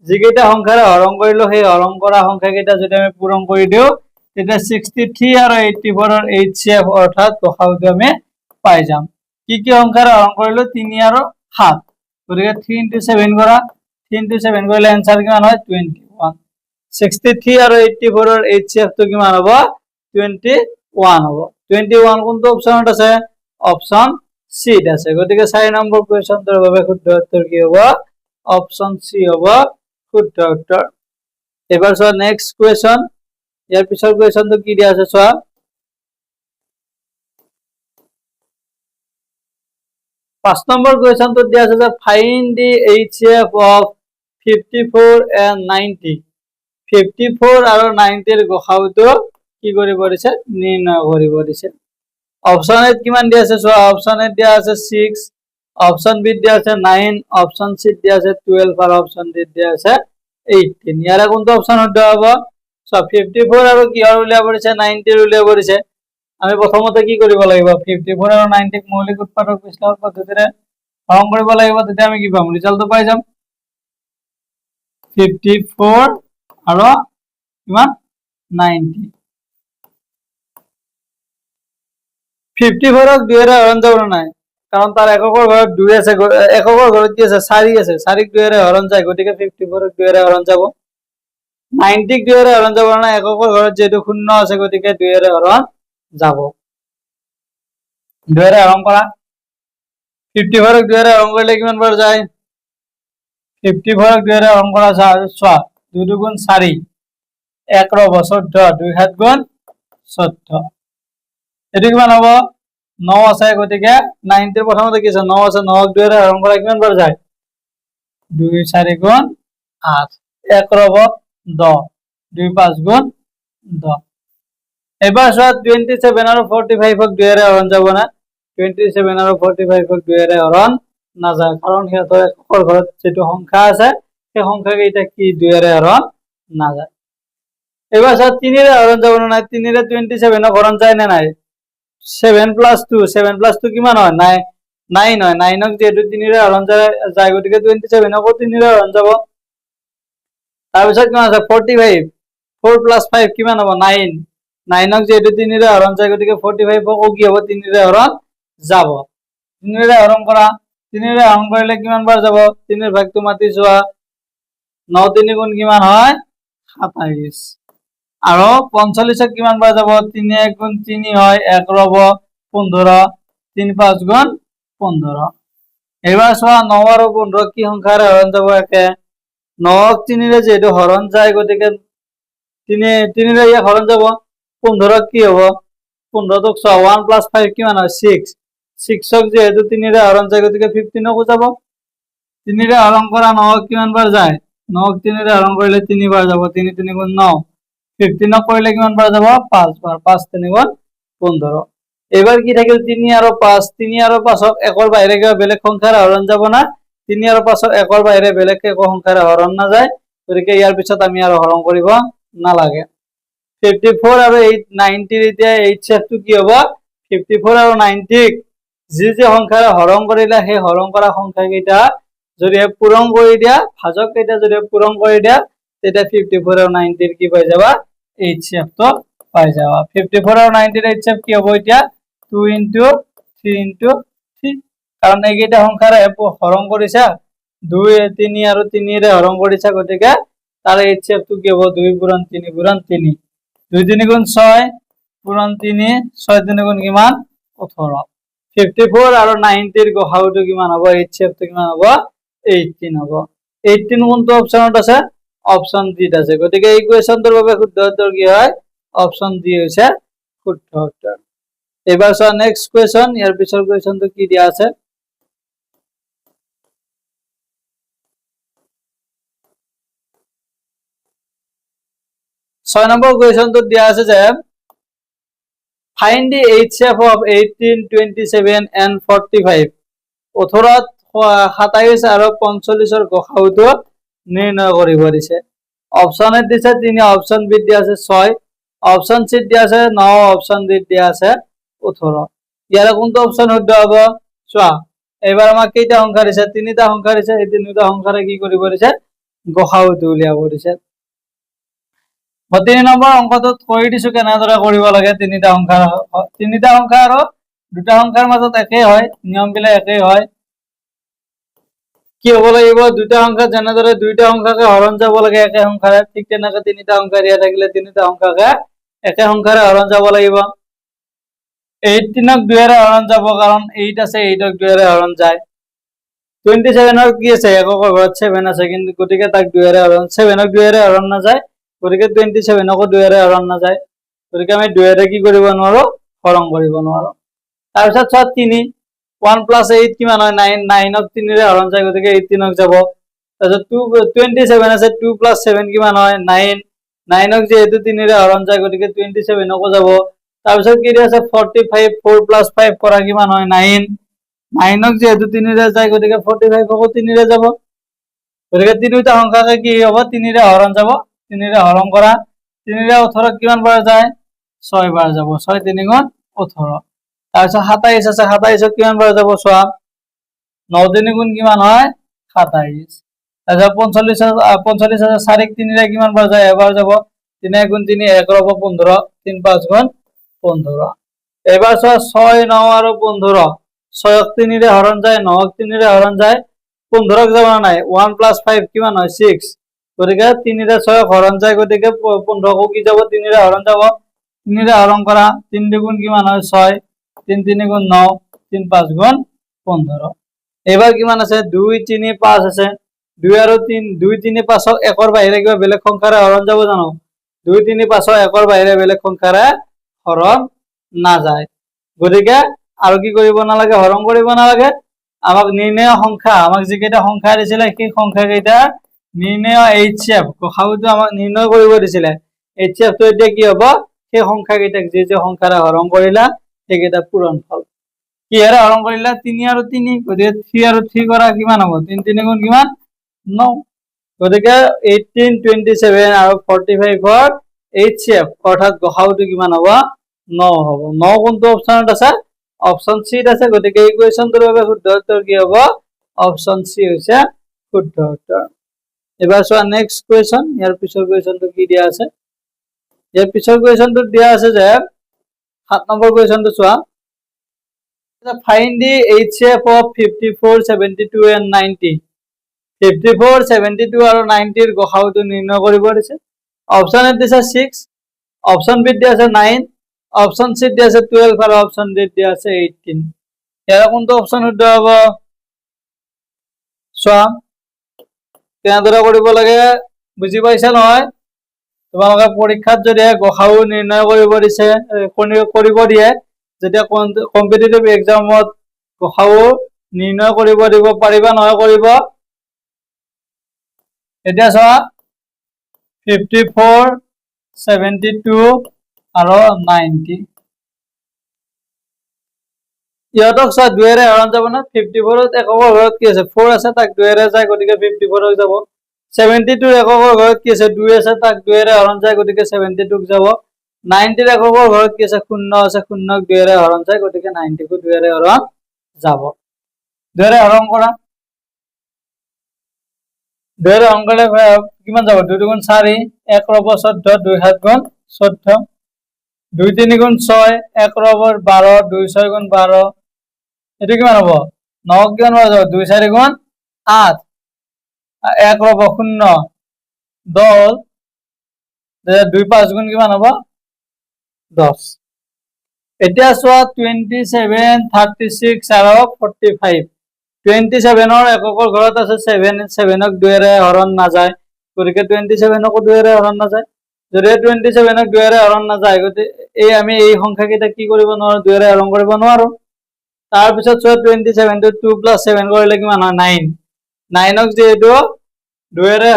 যিকেইটা সংখ্যাৰে হৰণ কৰিলো সেই হৰণ কৰা সংখ্যাকেইটা যদি আমি পূৰণ কৰি দিওঁ তেতিয়া 63 আৰু 84 ৰ HCF অৰ্থাৎ গসাউটো আমি পাই যাম। কি কি সংখ্যাৰে হৰণ কৰিলো 3 আৰু 7 গতিকে 3 into 7 কৰা 3 into 7 কৰিলে आंसर কিমান হয় 21 63 আৰু 84 ৰ HCF টো কিমান হ'ব 21 হ'ব 21 কোনটো অপচনত আছে অপচন সি ত আছে গতিকে 4 নম্বৰ কোৱেশ্চনটোৰ বাবে শুদ্ধ উত্তৰ কি হ'ব অপচন সি হ'ব শুদ্ধ উত্তৰ। এবাৰ চোৱা নেক্সট কোৱেশ্চন ইয়াৰ পিছৰ কোৱেশ্চনটো কি দিয়া আছে চোৱা 5 নম্বৰ কোৱেশ্চনটো দিয়া আছে যে find the HCF of 54 and 90 54 আৰু 90 ৰ গসাউটো কি কৰিব দিছে নিৰ্ণয় কৰিব দিছে। অপচন এ কিমান দিয়া আছে চোৱা অপচন এ দিয়া আছে 6 অপচন বি দিয়া আছে 9 অপচন সি দিয়া আছে 12 আৰু অপচন ডি দিয়া আছে 18 ইয়াৰ কোনটো অপচন শুদ্ধ হ'ব সো 54 আৰু কি আৰু উলিয়াব দিছে 90 ৰ উলিয়াব দিছে আমি প্ৰথমতে কি কৰিব লাগিব 54 আৰু 90 ক মৌলিক উৎপাদক বিশ্লেষণ পদ্ধতিৰে হৰণ কৰিব লাগিব তেতিয়া আমি কি পাম ৰিজাল্টটো পাই যাম 54 আৰু কিমান 90 54 ক 2 ৰে হৰণ যাব নাই কাৰণ তাৰ এককৰ ঘৰত 2 আছে এককৰ ঘৰত কি আছে 4 আছে 4 ক 2 ৰে হৰণ যায় গতিকে 54 ক 2 ৰে হৰণ যাব 90 ক 2 ৰে হৰণ যাব না এককৰ ঘৰত যেটো 0 আছে গতিকে 2 ৰে হৰণ যাব 2 ৰে হৰণ কৰা 54 ক 2 ৰে হৰণ কৰিলে কিমান বাৰ যায় 54 ক 2 ৰে হৰণ কৰা চোৱা 2 দুগুণ 4 1 ৰ 14 2 7 গুণ 14 এটো কিমান হ'ব 9 আছে গতিকে 90 প্ৰথমতে কি আছে 9 আছে 9 ক 2 ৰে হৰণ কৰা কিমান বাৰ যায় 2 4 গুণ 8 1 ৰব 10 2 5 গুণ 10 এবাৰ চোৱা 27 আৰু 45 ক 2 ৰে হৰণ যাব না 27 আৰু 45 ক 2 ৰে হৰণ নাযায় কাৰণ হেতৰ এককৰ ঘৰত যেটো সংখ্যা আছে সেই সংখ্যা কেইটা কি 2 ৰে হৰণ নাযায় এবাৰ চোৱা 3 ৰে হৰণ যাব না 3 ৰে 27 ক হৰণ যায় না নাই 7 + 2 7 + 2 কিমান হয় 9 হয় 9 ক যেটো 3 ৰে হৰণ যায় গতিকে 27 ক 3 ৰে হৰণ যাব তাৰ পিছত কিমান আছে 45 4 + 5 কিমান হ'ব 9 9 ক যেটো 3 ৰে হৰণ যায় গতিকে 45 ক কি হ'ব 3 ৰে হৰণ যাব 3 ৰে হৰণ কৰা 3 ৰে হৰণ কৰিলে কিমান বাৰ যাব 3 ৰ ভাগটো মাতি যোৱা 9 3 গুণ কিমান হয় 27 আৰু 45 ক কিমান বাৰ যাব 3 1 গুণ 3 হয় 1 ৰব 15 3 5 গুণ 15 এবাৰ চোৱা 9 আৰু 15 কি সংখ্যাৰে হৰণ যাব একে 9 ক 3 ৰে যেটো হৰণ যায় গতিকে 3 ৰে ইয়াক হৰণ যাব 15 কি হ'ব 15 ক চোৱা 1 + 5 কিমান হয় 6 6 ক যেটো 3 ৰে হৰণ যায় গতিকে 15 কো যাব 3 ৰে হৰণ কৰা 9 কিমান বাৰ যায় 9 ক 3 ৰে হৰণ কৰিলে 3 বাৰ যাব 3 3 গুণ 9 15 ক কৰিলে কিমান বাৰ যাব 5 বাৰ 5 3 গুণ 15 এবাৰ কি থাকিল 3 আৰু 5 3 আৰু 5 ক একৰ বাহিৰে কিবা বেলেগ সংখ্যাৰে হৰণ যাব না 3 আৰু 5 ক একৰ বাহিৰে বেলেগ একো সংখ্যাৰে হৰণ নাযায় গতিকে ইয়াৰ পিছত আমি আৰু হৰণ কৰিব নালাগে 54 আৰু 90 এতিয়া HCF টো কি হ'ব 54 আৰু 90 যি যি সংখ্যাৰে হৰণ কৰিলে সেই হৰণ কৰা সংখ্যা কেইটা যদি পূৰণ কৰি দিয়া ভাজক কেইটা যদি পূৰণ কৰি দিয়া তেতিয়া 54 আৰু 90 ৰ কি পাই যাবা HCF টো পাই যাবা 54 আৰু 90 ৰ HCF কি হ'ব এতিয়া 2 * 3 * 3 কাৰণ এইকেইটা সংখ্যাৰে হৰণ কৰিছা 2 3 আৰু 3 ৰে হৰণ কৰিছা গতিকে তাৰ HCF টো কি হ'ব 2 * 3 * 3 2 3 গুণ 6 পূৰণ 3 6 3 গুণ কিমান 18 54 আৰু 90 ৰ গসাউটো কিমান হ'ব HCF টো কিমান হ'ব 18 হ'ব 18 কোনটো অপচনত আছে অপচন ডি ত আছে গতিকে এই কোৱেশ্চনটোৰ বাবে শুদ্ধ উত্তৰ কি হয় অপচন ডি হৈছে শুদ্ধ উত্তৰ এবাৰ চোৱা নেক্সট কোৱেশ্চন ইয়াৰ পিছৰ কোৱেশ্চনটো কি দিয়া আছে 6 নম্বৰ কোৱেশ্চনটো দিয়া আছে যে find the HCF of 18 27 and 45 18 27 আৰু 45 ৰ গসাউটো নিৰ্ণয় কৰিব দিছে অপচন এ দিছে 3 অপচন বি দিয়া আছে 6 অপচন সি দিয়া আছে 9 অপচন ডি দিয়া আছে 18 ইয়াৰ কোনটো অপচন শুদ্ধ হ'ব চোৱা এবাৰ আমাক কেইটা সংখ্যা দিছে তিনিটা সংখ্যা দিছে এই তিনিটা সংখ্যাৰে কি কৰিব দিছে গসাউটো উলিয়াব দিছে। মই 3 নম্বৰ অংকটোত কৈ দিছো কেনেদৰে কৰিব লাগে। তিনিটা সংখ্যা আৰু দুটা সংখ্যাৰ মাজত একেই হয়, নিয়মবিলাক একেই হয়। কি হ'ব লাগিব, দুটা সংখ্যা যেনেদৰে দুইটা সংখ্যাকে হৰণ যাব লাগে একে সংখ্যাৰে, ঠিক তেনেকে তিনিটা সংখ্যা দিয়া থাকিলে তিনিটা সংখ্যাকে একে সংখ্যাৰে হৰণ যাব লাগিব। 18ক 2ৰে হৰণ যাব, কাৰণ 8 আছে, 8ক 2ৰে হৰণ যায়। 27ৰ কি আছে, এককৰ ঘৰত 7 আছে, কিন্তু গতিকে তাক 2ৰে হৰণ, 7ক 2ৰে হৰণ নাযায়, গতিকে 27কো 2ৰে হৰণ নাযায়, গতিকে আমি 2ৰে কি কৰিব নোৱাৰো, হৰণ কৰিব নোৱাৰো। তাৰপিছত চোৱা 3, 1 + 8 কিমান হয়, 9, 9ক 3ৰে হৰণ যায়, গতিকে 18ক যাব। তাৰপিছত 27 আছে, 2 + 7 কিমান হয়, 9, 9ক যিহেতু 3ৰে হৰণ যায়, গতিকে 27কো যাব। তাৰপিছত কি আছে 45, 4 + 5 কৰা কিমান হয়, 9, 9ক যিহেতু 3ৰে যায়, গতিকে 45কো 3ৰে যাব। গতিকে তিনিটা সংখ্যাকে কি হ'ব, 3ৰে হৰণ যাব, 3ৰে হৰণ কৰা, 3ৰে 18 কিমান বাৰ যায়, 6 বাৰ যাব, 6 × 3 = 18। তাৰপিছত 27 আছে, 27ক কিমান বাৰ যাব চোৱা, 9 × 3 = কিমান হয়, 27। তাৰপিছত 45 আছে, 4ক 3ৰে কিমান বাৰ যায়, এবাৰ যাব, 3 × 3 1 ৰ'ব 15, 3 × 5 = 15। এবাৰ চোৱা 6, 9 আৰু 15, 6ক 3ৰে হৰণ যায়, 9ক 3ৰে হৰণ যায়, 15ক যাব নাই, 1 + 5 কিমান হয়, 6, গতিকে 3ৰে 6ক হৰণ যায়, গতিকে 15কো কি যাব, 3ৰে হৰণ যাব, 3ৰে হৰণ কৰা, 3 × 2 কিমান হয়, 6, 3 × 3 = 9, 3 × 5 = 15। এবাৰ কিমান আছে, 2, 3, 5 আছে, 2 আৰু 3, 2, 3, 5ক একৰ বাহিৰে কিবা বেলেগ সংখ্যাৰে হৰণ যাব জানো, 2, 3, 5ক একৰ বাহিৰে বেলেগ সংখ্যাৰে হৰণ নাযায়, গতিকে আৰু কি কৰিব নালাগে, হৰণ কৰিব নালাগে। আমাক নিৰ্ণয় সংখ্যা, আমাক যিকেইটা সংখ্যা দিছিলে সেই সংখ্যা কেইটা নিৰ্ণয় HCF, গসাউটো আমাক নিৰ্ণয় কৰিব দিছিলে। HCF টো এতিয়া কি হ'ব, সেই সংখ্যা কেইটাক যি সংখ্যাৰে হৰণ কৰিলা সেইকেইটা পূৰণ ফল। কিহেৰে হৰণ কৰিলা, 3 আৰু 3, গতিকে 3 আৰু 3 কৰা কিমান হ'ব, 3 × 3 = কিমান, 9, গতিকে 18, 27 আৰু 45ৰ HCF অৰ্থাৎ গসাউটো কিমান হ'ব, 9 হ'ব। 9 কোনটো অপচনত আছে, অপচন চিত আছে, গতিকে এই কুৱেশ্যনটোৰ বাবে শুদ্ধ উত্তৰ কি হ'ব, অপচন চি হৈছে শুদ্ধ উত্তৰ। এবাৰ চোৱা নেক্সট কুৱেশ্যন, ইয়াৰ পিছৰ কুৱেশ্যনটো কি দিয়া আছে, ইয়াৰ পিছৰ কুৱেশ্যনটোত দিয়া আছে যে 7 নম্বৰ কুৱেশ্যনটো চোৱা, find the HCF of 54, 72 and 90। 54, 72 আৰু 90ৰ গসাউটো নিৰ্ণয় কৰিব দিছে। অপচন এ দিছে 6, অপচন বিত দিয়া আছে 9, অপচন চিত দিয়া আছে 12 আৰু অপচন ডিত দিয়া আছে 18। ইয়াৰ কোনটো অপচন শুদ্ধ হ'ব, চোৱা কেনেদৰে কৰিব লাগে বুজি পাইছা নহয়। তোমালোকে পৰীক্ষাত যদি গসাউ নিৰ্ণয় কৰিব দিছে, কৰিব দিয়ে, যেতিয়া কম্পিটিটিভ এক্সামত গসাউ নিৰ্ণয় কৰিব দিব, পাৰিবা নহয় কৰিব। এতিয়া চোৱা 54, 72 আৰু 90, ইহঁতক চোৱা 2ৰে হৰণ যাব না, 54ত এককৰ ঘৰত কি আছে, 4 আছে, তাক 2ৰে যায়, গতিকে 54ক যাব। 72ৰ এককৰ ঘৰত কি আছে, 2 আছে, তাক 2ৰে হৰণ যায়, গতিকে 72ক যাব। 90ৰ এককৰ ঘৰত কি আছে, 0 আছে, 0ক 2ৰে হৰণ যায়, গতিকে 90কো 2ৰে হৰণ যাব। 2ৰে হৰণ কৰা, 2ৰে হৰণ কৰিলে কিমান যাব, 2 × 2 = 4, 1 ৰ'ব 14, 2 × 7 = 14, 2 × 3 = 6, 1 ৰ'ব 12, 2 × 6 = 12, এইটো কিমান হ'ব, 9 কিমান বাৰ যাব, 2 × 4 = 8, 1 ৰ'ব 0, 10, 2 × 5 = কিমান হ'ব, 10। এতিয়া চোৱা 27, 36 আৰু 45, 27ৰ এককৰ ঘৰত আছে 7, 7ক 2ৰে হৰণ নাযায়, গতিকে 27কো 2ৰে হৰণ নাযায়। যদি 27ক 2ৰে হৰণ নাযায়, গতিকে আমি এই সংখ্যা কেইটা কি কৰিব নোৱাৰো, 2ৰে হৰণ কৰিব নোৱাৰো। তাৰপিছত চোৱা 27টো 2 + 7 কৰিলে কিমান হয়, 9, 9ক যিহেতু 3ৰে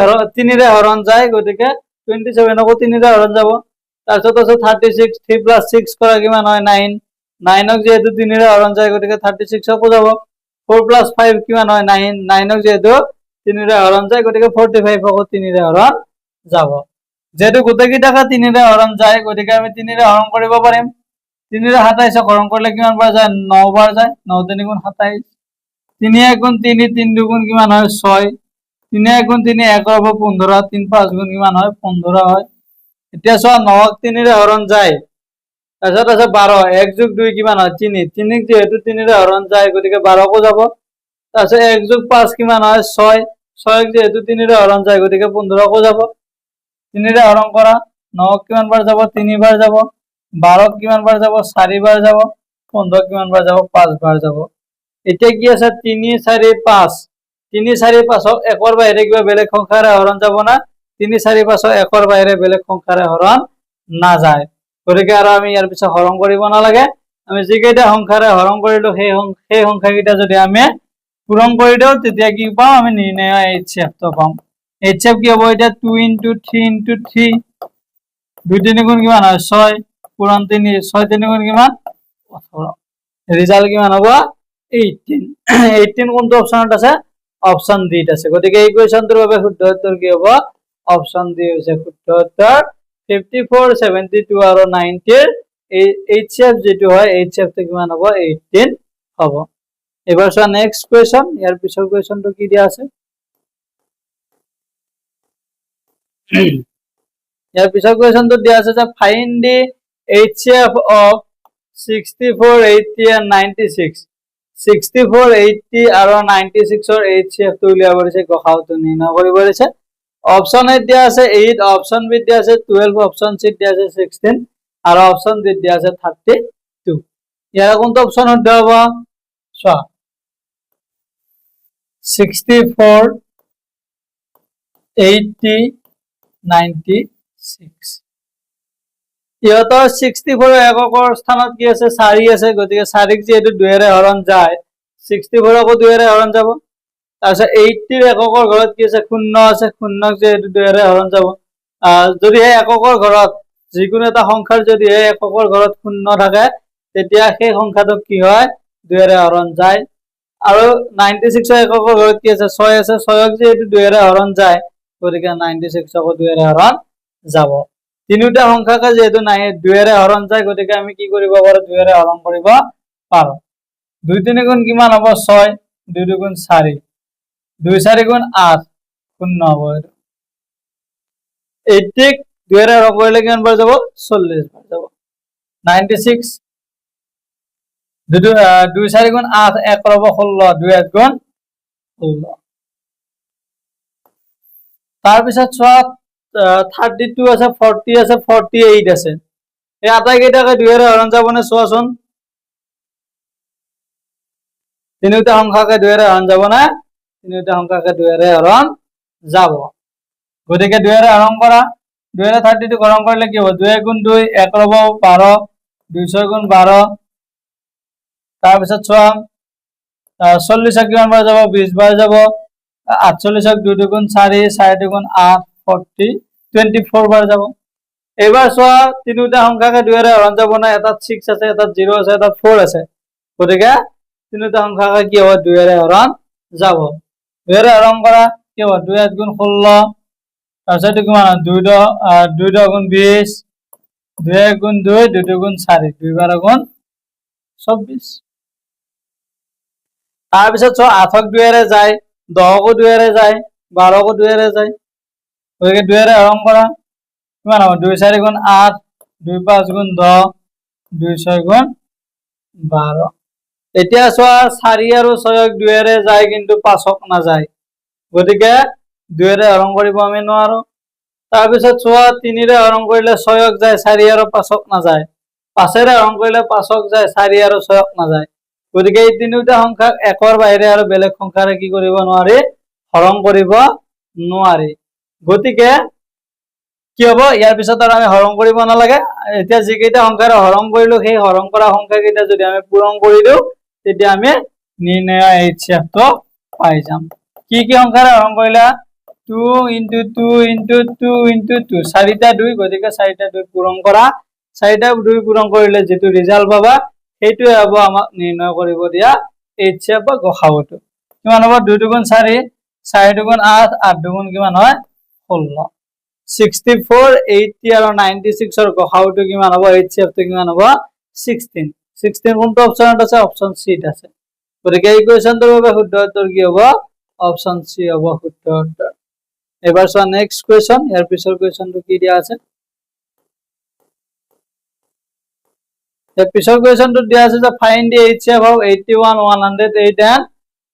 হৰণ যায়, গতিকে 27কো 3ৰে হৰণ যাব। তাৰপিছত আছে 36, 3 + 6 কৰা কিমান হয়, 9, 9ক যিহেতু 3ৰে হৰণ যায়, গতিকে 36কো যাব। 4 + 5 কিমান হয়, 9, 9ক যিহেতু 3ৰে হৰণ যায়, গতিকে 45কো 3ৰে হৰণ যাব। যেহেতু গোটেইকেইটাকে 3ৰে হৰণ যায়, গতিকে আমি 3ৰে হৰণ কৰিব পাৰিম। 3ৰে 27ক হৰণ কৰিলে কিমান বাৰ যায়, 9 বাৰ যায়, 9 × 3 = 27, 3 × 1 = 3, 3 × 2 = কিমান হয়, 6, 3 1 গুণ 3 1 হব 15 3 5 গুণ কিমান হয় 15 হয় এতিয়া চোৱা 9 3 ৰে হৰণ যায় তাৰপিছত আছে 12 1 যোগ 2 কিমান হয় 3 3 যেহেতু 3 ৰে হৰণ যায় গতিকে 12 কো যাব তাৰপিছত 1 যোগ 5 কিমান হয় 6 6 যেহেতু 3 ৰে হৰণ যায় গতিকে 15 কো যাব 3 ৰে হৰণ কৰা 9 কিমান বাৰ যাব 3 বাৰ যাব 12 কিমান বাৰ যাব 4 বাৰ যাব 15 কিমান বাৰ যাব 5 বাৰ যাব এতিয়া কি আছে 3 4 5 3 4 5 1 ৰ বাহিৰে কিবা বেলেগ সংখ্যাৰে হৰণ যাব না 3 4 5 1 ৰ বাহিৰে বেলেগ সংখ্যাৰে হৰণ নাযায় গতিকে আৰু আমি ইয়াৰ পিছত হৰণ কৰিব নালাগে আমি যিকেইটা সংখ্যাৰে হৰণ কৰিলো সেই সংখ্যাকেইটা যদি আমি পূৰণ কৰি দিও তেতিয়া কি পাম আমি নিৰ্ণয় HCF তো পাম HCF কি হ'ব এটা 2 * 3 * 3 2 3 গুণ কিমান হয় 6 পূৰণ 3 6 3 গুণ কিমান 18 ৰিজাল্ট কিমান হ'ব 18 18 কোনটো অপচনত আছে অপচন ডি ত আছে গতিকে এই কোৱেশ্চনটোৰ বাবে শুদ্ধ উত্তৰ কি হ'ব অপচন ডি হৈছে শুদ্ধ উত্তৰ 54 72 আৰু 90 ৰ HCF যেটো হয় HCF তো কিমান হ'ব 18 হ'ব এবাৰ চোৱা নেক্সট কোৱেশ্চন ইয়াৰ পিছৰ কোৱেশ্চনটো কি দিয়া আছে ইয়াৰ পিছৰ কোৱেশ্চনটো দিয়া আছে যে find the HCF of 64 80 and 96 64 80 আৰু 96 ৰ HCF টো উলিয়াব দিছে গসাউটো নিৰ্ণয় কৰিব দিছে অপচন এ দিয়া আছে 8 অপচন বি দিয়া আছে 12 অপচন সি দিয়া আছে 16 আৰু অপচন ডি দিয়া আছে 32 ইয়াৰ কোনটো অপচন শুদ্ধ হ'ব চোৱা 64 80 96 ইহতৰ 64 এককৰ স্থানত কি আছে 4 আছে গতিকে 4 ক যেহেতু 2 ৰে হৰণ যায় 64 কো 2 ৰে হৰণ যাব তাৰপিছত 80 ৰ এককৰ ঘৰত কি আছে 0 আছে 0 ক যেহেতু 2 ৰে হৰণ যাব যদি এই এককৰ ঘৰত যিকোনো এটা সংখ্যাৰ যদি এই এককৰ ঘৰত 0 থাকে তেতিয়া সেই সংখ্যাটো কি হয় 2 ৰে হৰণ যায় আৰু 96 ৰ এককৰ ঘৰত কি আছে 6 আছে 6 ক যেহেতু 2 ৰে হৰণ যায় গতিকে 96 কো 2 ৰে হৰণ যাব তিনিটা সংখ্যাকে যেহেতু নাই 2 ৰে হৰণ যায় গতিকে আমি কি কৰিব পাৰো 2 ৰে হৰণ কৰিব পাৰো 2 3 গুণ কিমান হ'ব 6 2 2 গুণ 4 2 4 গুণ 8 শূন্য হ'ব 80 2 ৰে হৰণ কৰিলে কিমান বাৰ যাব 40 বাৰ যাব 96 2 4 গুণ 8 1 হ'ব 16 2 1 গুণ 16 তাৰ পিছত চোৱা 32 আছে 40 আছে 48 আছে এই আটাইকেইটাকে 2 ৰে হৰণ যাবনে চোৱাচোন তিনিটা সংখ্যাকে 2 ৰে হৰণ যাব না তিনিটা সংখ্যাকে 2 ৰে হৰণ যাব গতিকে 2 ৰে হৰণ কৰা 2 ৰে 32 হৰণ কৰিলে কি হ'ব 2 গুণ 2 1 হ'ব 12 2 6 গুণ 12 তাৰ পিছত চোৱা 40 কিমান বাৰ যাব 20 বাৰ যাব 48 2 2 গুণ 4 4 2 গুণ 8 40 24 বাৰ যাব এবাৰ চোৱা তিনিটা সংখ্যাকে 2 ৰে হৰণ যাব না এটাত 6 আছে এটাত 0 আছে এটাত 4 আছে গতিকে তিনিটা সংখ্যাকে কি হ'ব 2 ৰে হৰণ যাব 2 ৰে হৰণ কৰা কি হ'ব 2 8 গুণ 16 তাৰপিছত কিমান 2 10 গুণ 20 2 1 গুণ 2 2 2 গুণ 4 2 12 গুণ 24 তাৰপিছত চোৱা 8 ক 2 ৰে যায় 10 কো 2 ৰে যায় 12 কো 2 ৰে যায় গতিকে 2 ৰে হৰণ কৰা কিমান হ'ব 2 4 গুণ 8 2 5 গুণ 10 2 6 গুণ 12 এতিয়া চোৱা 4 আৰু 6 ক 2 ৰে যায় কিন্তু 5 ক নাযায় গতিকে 2 ৰে হৰণ কৰিব আমি নোৱাৰো তাৰপিছত চোৱা 3 ৰে হৰণ কৰিলে 6 ক যায় 4 আৰু 5 ক নাযায় 5 ৰে হৰণ কৰিলে 5 ক যায় 4 আৰু 6 ক নাযায় গতিকে এই তিনিটা সংখ্যাক একৰ বাহিৰে আৰু বেলেগ সংখ্যাৰে কি কৰিব নোৱাৰি হৰণ কৰিব নোৱাৰি গতিকে কি হ'ব ইয়াৰ পিছত আৰু আমি হৰণ কৰিব নালাগে এতিয়া যিকেইটা সংখ্যাৰে হৰণ কৰিলো সেই হৰণ কৰা সংখ্যাকেইটা যদি আমি পূৰণ কৰি দিও তেতিয়া আমি নিৰ্ণয় HCF তো পাই যাম কি কি সংখ্যাৰে হৰণ কৰিলা 2 * 2 * 2 * 2 চাৰিটা 2 গতিকে চাৰিটা 2 পূৰণ কৰা চাৰিটা 2 পূৰণ কৰিলে যেটো ৰিজাল্ট পাবা সেইটোৱে হ'ব আমাক নিৰ্ণয় কৰিব দিয়া HCF বা গসাউটো কিমান হ'ব 2 2 গুণ 4 4 2 গুণ 8 8 2 গুণ কিমান হয় 16 64 80 আৰু 96 ৰ গসাউটো কিমান হ'ব HCF তো কিমান হ'ব 16 16 কোনটো অপচনত আছে অপচন সি ত আছে গতিকে এই কোৱেশ্চনটোৰ বাবে শুদ্ধ উত্তৰ কি হ'ব অপশন সি হ'ব শুদ্ধ উত্তৰ। এবাৰ চোৱা নেক্সট কুৱেশ্যন, ইয়াৰ পিছৰ কুৱেশ্যনটো কি দিয়া আছে। ইয়াৰ পিছৰ কুৱেশ্যনটো দিয়া আছে যে find the HCF of 81, 108 and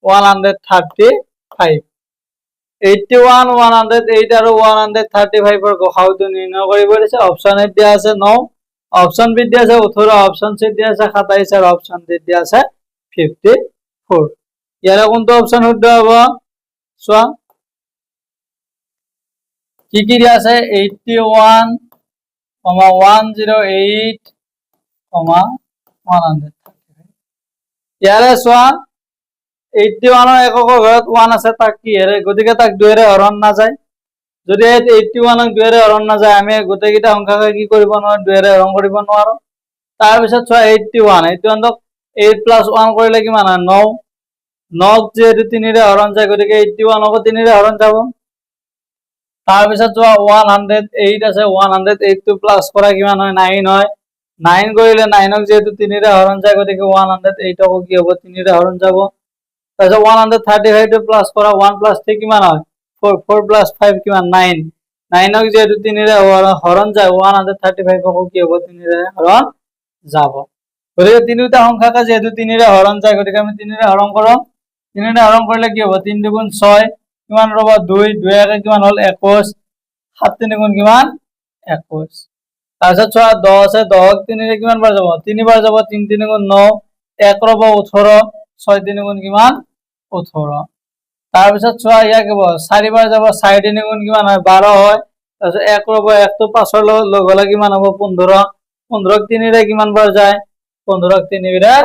135। 81, 108 আৰু 135 গসাউটো নিৰ্ণয় কৰিব দিছে। অপশন এ দিয়া আছে 9, অপশন বি দিয়া আছে 18, অপশন সি দিয়া আছে 27 আৰু অপশন ডি দিয়া আছে 54। ইয়াৰে কোনটো অপশন শুদ্ধ হ'ব চোৱা। কি কি দিয়া আছে 81, 108, 135। ইয়াৰে চোৱা 81 এককৰ ঘৰত 1 আছে, তাক কি হেৰে গতিকে তাক 2 ৰে হৰণ নাযায়। যদি 81 2 ৰে হৰণ নাযায় আমি গোটেইকেইটা সংখ্যাকে কি কৰিব নোৱাৰো 2 ৰে হৰণ কৰিব নোৱাৰো। তাৰ পিছত চোৱা 81ক 8 + 1 কৰিলে কিমান হয় 9, 9ক যেহেতু 3 ৰে হৰণ যায় গতিকে 81কো 3 ৰে হৰণ যাব। তাৰ পিছত চোৱা 108 আছে, 108 টো প্লাস কৰা কিমান হয় 9 হয়, 9 কৰিলে 9ক যেহেতু 3 ৰে হৰণ যায় গতিকে 108কো কি হ'ব 3 ৰে হৰণ যাব। তাৰপিছত 135 টো প্লাস কৰা 1 + 3 কিমান হয় 4, 4 + 5 কিমান 9, 9ক যেহেতু 3 ৰে হৰণ যায় 135কো কি হ'ব 3 ৰে হৰণ যাব। গতিকে তিনিটা সংখ্যাকে যেহেতু 3 ৰে হৰণ যায় গতিকে আমি 3 ৰে হৰণ কৰো। 3 ৰে হৰণ কৰিলে কি হ'ব 3 × 2 = 6 কিমান ৰ'ব 2, 2 একে কিমান হ'ল 21, 7 × 3 কিমান 21। তাৰপিছত চোৱা 10 আছে, 10ক 3 ৰে কিমান বাৰ যাব 3 বাৰ যাব, 3 × 3 = 9, 1 ৰ'ব 18, 6 × 3 কিমান 18। তাৰপিছত চোৱা ইয়াক 4 বাৰ যাব, 4 × 3 কিমান হয় 12 হয়। তাৰপিছত 1 ৰ'ব 1 টো 5 লগ হ'লে কিমান হ'ব 15, 15ক 3 ৰে কিমান বাৰ যায় 15ক 3 ৰে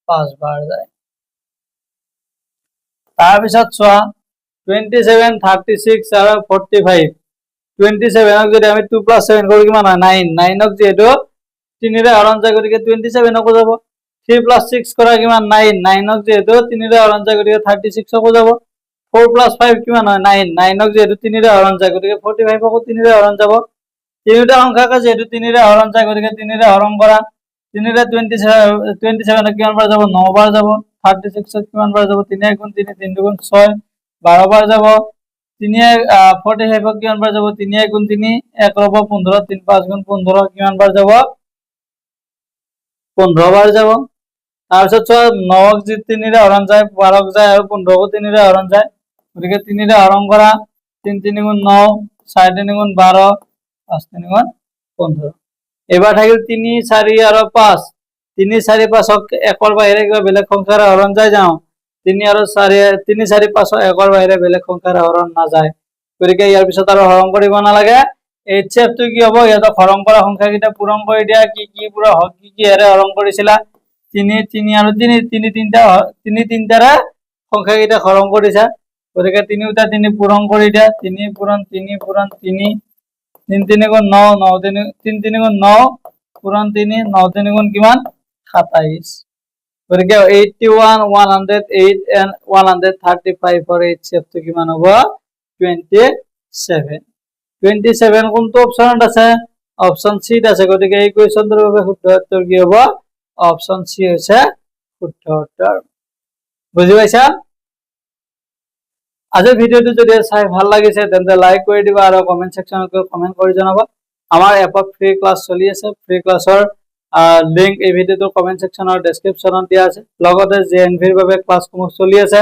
5 বাৰ যায়। তাৰপিছত চোৱা 27, 36 আৰু 45। 27ক যদি আমি 2 + 7 কৰো কিমান হয় 9, 9ক যেহেতু 3 ৰে হৰণ যায় গতিকে 27কো যাব। 3 + 6 কৰা কিমান 9, 9ক যেহেতু 3 ৰে হৰণ যায় গতিকে 36কো যাব। 4 + 5 কিমান হয় 9, 9ক যেহেতু 3 ৰে হৰণ যায় গতিকে 45কো 3 ৰে হৰণ যাব। তিনিটা সংখ্যাকে যেহেতু 3 ৰে হৰণ যায় গতিকে 3 ৰে হৰণ কৰা, 3 ৰে 27ক কিমান বাৰ যাব 9 বাৰ যাব। 36ক কিমান বাৰ যাব 3 × 3, 3 × 6 12 বাৰ যাব। 45ক কিমান বাৰ যাব 3 × 3, 1 ৰ'ব 15, 3 × 5 = 15 কিমান বাৰ যাব 15 বাৰ যাব। তাৰপিছত চোৱা 9ক যি 3 ৰে হৰণ যায় 12ক যায় আৰু 15কো 3 ৰে হৰণ যায় গতিকে 3 ৰে হৰণ কৰা, 3 × 3 = 9, 4 × 3 = 12, 5 × 3 = 15। এবাৰ থাকিল 3, 4 আৰু 5। 3, 4, 5ক 1ৰ বাহিৰে কিবা বেলেগ সংখ্যাৰে হৰণ যায় যাও 3 আৰু 4, 3, 4, 5ক 1ৰ বাহিৰে বেলেগ সংখ্যাৰে হৰণ নাযায় গতিকে ইয়াৰ পিছত আৰু হৰণ কৰিব নালাগে। HCF টো কি হ'ব ইয়াত হৰণ কৰা সংখ্যাকেইটা পূৰণ কৰি দিয়া। কি কি পুৰা কি কি হেৰে হৰণ কৰিছিলা 3, 3 আৰু 3, 3 তিনিটাৰে সংখ্যাকেইটা হৰণ কৰিছা গতিকে 3টা 3 পূৰণ কৰি দিয়া। 3 পূৰণ 3 পূৰণ 3, 3 × 3 = 9, 9 × 3 = 9 পূৰণ 3, 9 × 3 কিমান 27। গতিকে 81, 108 and 135 ৰ HCF টো কিমান হ'ব 27। 27 কোনটো অপচনত আছে অপচন সি ত আছে গতিকে এই কোৱেশ্চনটোৰ বাবে শুদ্ধ উত্তৰ কি হ'ব অপচন সি হৈছে শুদ্ধ উত্তৰ। বুজি পাইছা? আজিৰ ভিডিওটো যদি চাই ভাল লাগিছে তেন্তে লাইক কৰি দিবা আৰু কমেন্ট সেকশনত কমেন্ট কৰি জনাবা। আমাৰ এপত ফ্ৰী ক্লাছ চলি আছে। ফ্ৰী ক্লাছৰ লিংক এই ভিডিওটোৰ কমেন্ট সেকশনৰ ডেসক্ৰিপচনত দিয়া আছে। লগতে জেএনভিৰ বাবে ক্লাছসমূহ চলি আছে।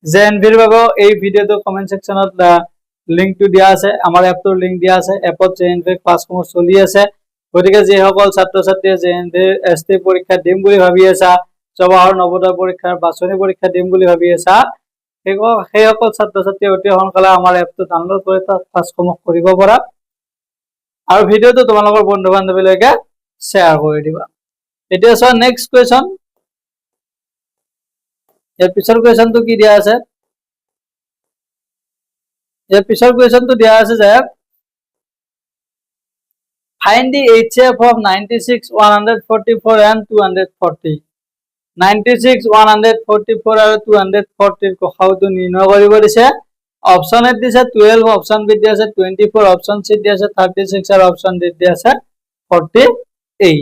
জেএনভিৰ বাবে এই ভিডিওটোৰ কমেন্ট সেকশনত লিংকটো দিয়া আছে। আমাৰ এপটোৰ লিংক দিয়া আছে। এপত জেএনভিৰ ক্লাছসমূহ চলি আছে গতিকে যিসকল ছাত্ৰ ছাত্ৰীয়ে জেএনভিৰ এছটি পৰীক্ষা দিম বুলি ভাবি আছা, জৱাহৰ নৱোদয় পৰীক্ষাৰ বাছনি পৰীক্ষা দিম বুলি ভাবি আছা, সেইসকল ছাত্ৰ ছাত্ৰীয়ে অতি সোনকালে আমাৰ এপটো ডাউনলোড কৰি ক্লাছসমূহ কৰিব পাৰা আৰু ভিডিওটো তোমালোকৰ বন্ধু বান্ধৱীলৈকে শ্বেয়াৰ কৰি দিবা। এতিয়া চোৱা নেক্সট কুৱেশ্যন। ইয়াৰ পিছৰ কুৱেশ্যনটো কি দিয়া আছে ইয়াৰ পিছৰ কুৱেশ্যনটো দিয়া আছে যে find the HCF of 96, 144 and 240। 96, 144 আৰু 240 গসাউটো নিৰ্ণয় কৰিব দিছে। অপচন এ দিছে 12, অপচন বি দিয়া আছে 24, অপচন সি দিয়া আছে 36 আৰু অপচন ডি দিয়া আছে 48।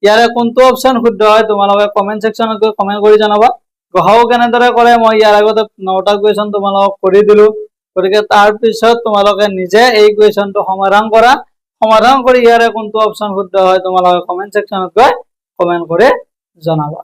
ইয়াৰে কোনটো অপচন শুদ্ধ হয় তোমালোকে কমেন্ট সেকশনত গৈ কমেন্ট কৰি জনাবা। গহাও কেনেদৰে কৰে মই ইয়াৰ আগতে 9টা কুৱেশ্যন তোমালোকক কৰি দিলো গতিকে তাৰ পিছত তোমালোকে নিজে এই কুৱেশ্যনটো সমাধান কৰা সমাধান কৰি ইয়াৰে কোনটো অপচন শুদ্ধ হয় তোমালোকে কমেন্ট সেকশনত গৈ কমেন্ট কৰি জনাবা